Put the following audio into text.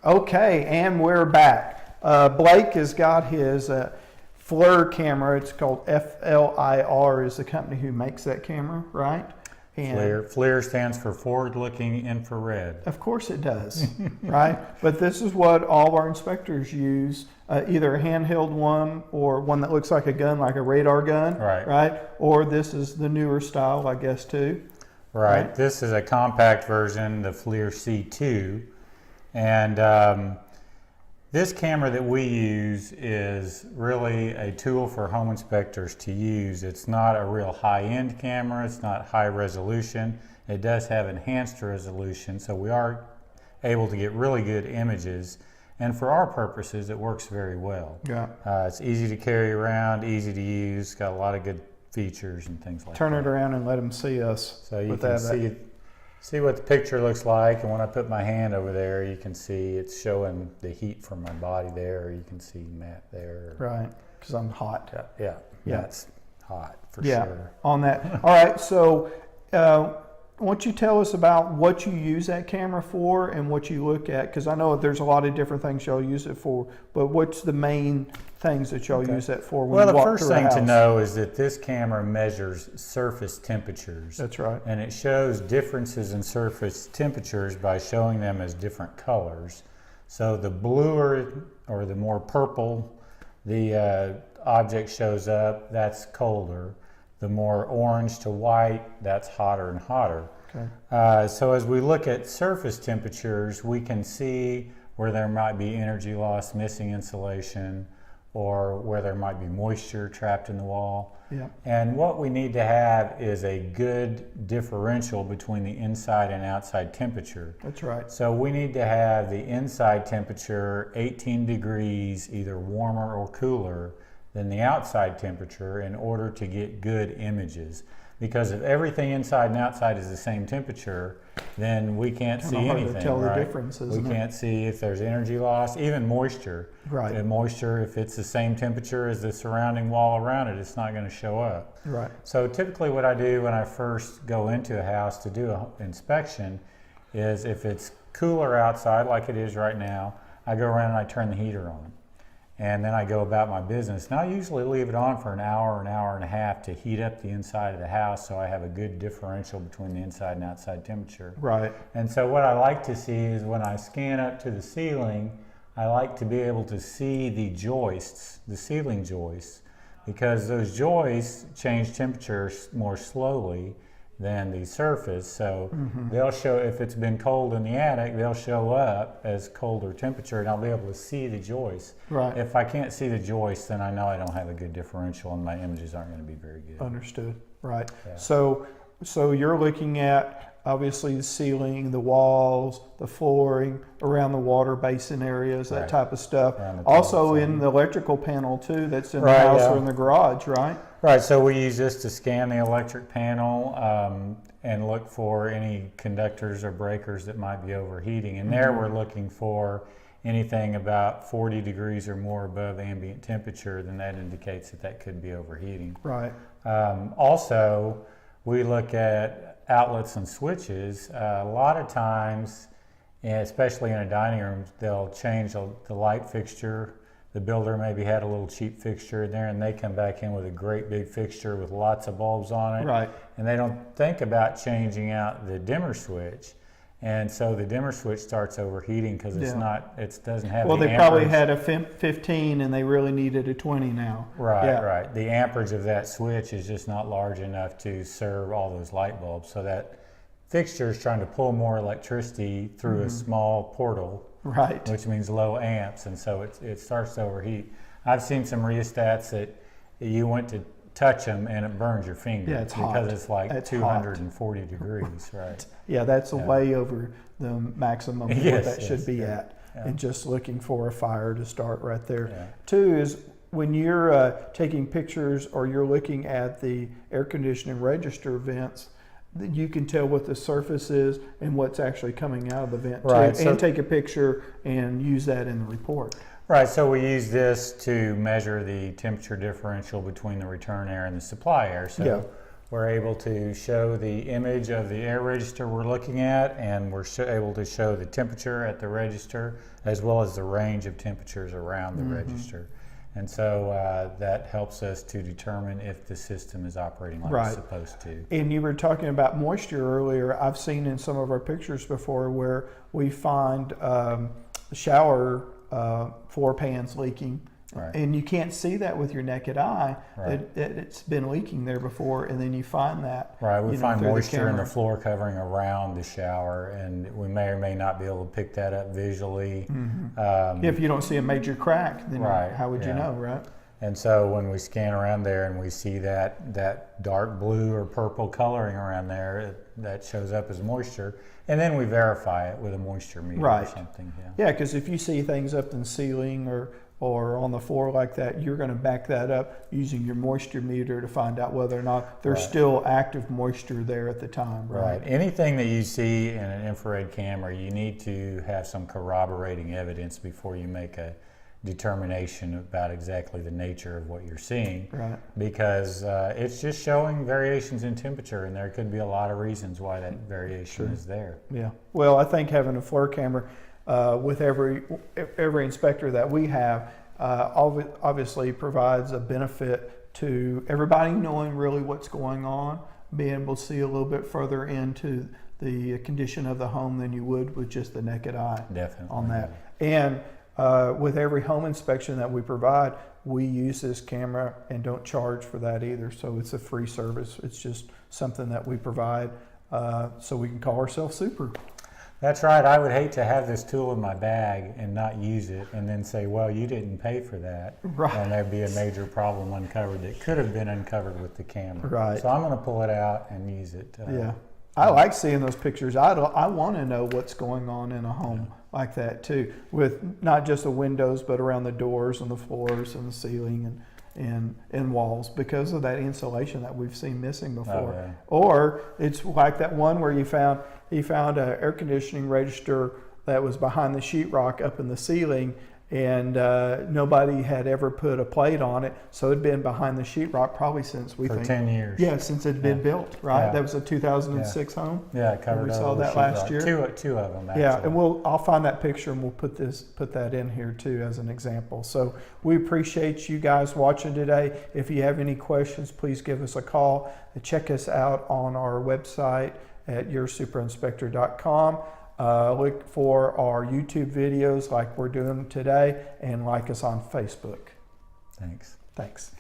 Okay, and we're back. Blake has got his FLIR camera. It's called FLIR is the company who makes that camera, right? And FLIR stands for forward-looking infrared. of course it does, right? But this is what all of our inspectors use, either a handheld one or one that looks like a gun, like a radar gun, right? Or this is the newer style, I guess, too. Right. This is a compact version, the FLIR C2. And this camera that we use is really a tool for home inspectors to use. It's not a real high-end camera. It's not high resolution. It does have enhanced resolution, so we are able to get really good images. And for our purposes, it works very well. Yeah. It's easy to carry around, easy to use, got a lot of good features and things like that. Turn it around and let them see us. So you can see what the picture looks like, and when I put my hand over there, you can see it's showing the heat from my body there. You can see Matt there. Right, because I'm hot. Yeah, it's hot for sure. Yeah, on that. All right, so why don't you tell us about what you use that camera for and what you look at? Because I know there's a lot of different things y'all use it for, but what's the main things that y'all use that for when you walk through a house? Well, the first thing to know is that this camera measures surface temperatures. That's right. And it shows differences in surface temperatures by showing them as different colors. So the bluer or the more purple the object shows up, that's colder. The more orange to white, that's hotter and hotter. Okay. So as we look at surface temperatures, we can see where there might be energy loss, missing insulation, or where there might be moisture trapped in the wall. Yeah. And what we need to have is a good differential between the inside and outside temperature. That's right. So we need to have the inside temperature 18 degrees, either warmer or cooler, than the outside temperature in order to get good images. Because if everything inside and outside is the same temperature, then we can't see anything. To tell the differences. We can't see if there's energy loss, even moisture. Right. And moisture, if it's the same temperature as the surrounding wall around it, it's not going to show up. Right. So typically what I do when I first go into a house to do an inspection is if it's cooler outside like it is right now, I go around and I turn the heater on. And then I go about my business. And I usually leave it on for an hour and a half to heat up the inside of the house so I have a good differential between the inside and outside temperature. Right. And so what I like to see is when I scan up to the ceiling, I like to be able to see the joists, the ceiling joists, because those joists change temperature more slowly than the surface. So they'll show, if it's been cold in the attic, they'll show up as colder temperature and I'll be able to see the joists. Right. If I can't see the joists, then I know I don't have a good differential and my images aren't going to be very good. Understood. Right. Yeah. So you're looking at obviously the ceiling, the walls, the flooring, around the water basin areas, that type of stuff. Also in the electrical panel too, that's in the house or in the garage, right? Right, so we use this to scan the electric panel and look for any conductors or breakers that might be overheating. And there we're looking for anything about 40 degrees or more above ambient temperature, then that indicates that that could be overheating. Right. Also, we look at outlets and switches. A lot of times, especially in a dining room, they'll change the light fixture. The builder maybe had a little cheap fixture in there and they come back in with a great big fixture with lots of bulbs on it. Right. And they don't think about changing out the dimmer switch. And so the dimmer switch starts overheating because it's not, it doesn't have well, the they probably had a 15 and they really needed a 20 now. Right, right. The amperage of that switch is just not large enough to serve all those light bulbs. So that fixture is trying to pull more electricity through a small portal. Right. Which means low amps, and so it starts to overheat. I've seen some rheostats that you went to touch them and it burns your finger. Yeah, it's because hot. It's like it's 240 degrees, right? Yeah, that's way over the maximum what that should be at. Yeah. And just looking for a fire to start right there. Yeah. Two is when you're taking pictures or you're looking at the air conditioning register vents, you can tell what the surface is and what's actually coming out of the vent too, and take a picture and use that in the report. Right, so we use this to measure the temperature differential between the return air and the supply air. So we're able to show the image of the air register we're looking at, and we're able to show the temperature at the register as well as the range of temperatures around the register. And so that helps us to determine if the system is operating like it's supposed to. And you were talking about moisture earlier. I've seen in some of our pictures before where we find shower floor pans leaking. And you can't see that with your naked eye. It's been leaking there before, and then you find that. We find moisture in the floor covering around the shower, and we may or may not be able to pick that up visually. If you don't see a major crack, then how would you know, right? And so when we scan around there and we see that dark blue or purple coloring around there, that shows up as moisture, and then we verify it with a moisture meter or something. Yeah, because if you see things up in the ceiling or on the floor like that, you're going to back that up using your moisture meter to find out whether or not there's still active moisture there at the time. Anything that you see in an infrared camera, you need to have some corroborating evidence before you make a determination about exactly the nature of what you're seeing, because it's just showing variations in temperature, and there could be a lot of reasons why that variation is there. Well, I think having a FLIR camera with every inspector that we have obviously provides a benefit to everybody knowing really what's going on, being able to see a little bit further into the condition of the home than you would with just the naked eye. On that. And with every home inspection that we provide, we use this camera and don't charge for that either. So it's a free service. It's just something that we provide so we can call ourselves super. That's right. I would hate to have this tool in my bag and not use it and then say, well, you didn't pay for that. And there'd be a major problem uncovered that could have been uncovered with the camera. So I'm going to pull it out and use it. I like seeing those pictures. I want to know what's going on in a home like that too, with not just the windows, but around the doors and the floors and the ceiling and walls, because of that insulation that we've seen missing before. Or it's like that one where he found an air conditioning register that was behind the sheetrock up in the ceiling, and nobody had ever put a plate on it, so it'd been behind the sheetrock probably since for 10 years. Yeah, since it'd been built, right? That was a 2006 home. Yeah, covered. We saw that last year. Two of them. Actually. Yeah, and I'll find that picture and we'll put that in here too as an example. So we appreciate you guys watching today. If you have any questions, please give us a call. Check us out on our website at yoursuperinspector.com. Look for our YouTube videos like we're doing today, and like us on Facebook. Thanks.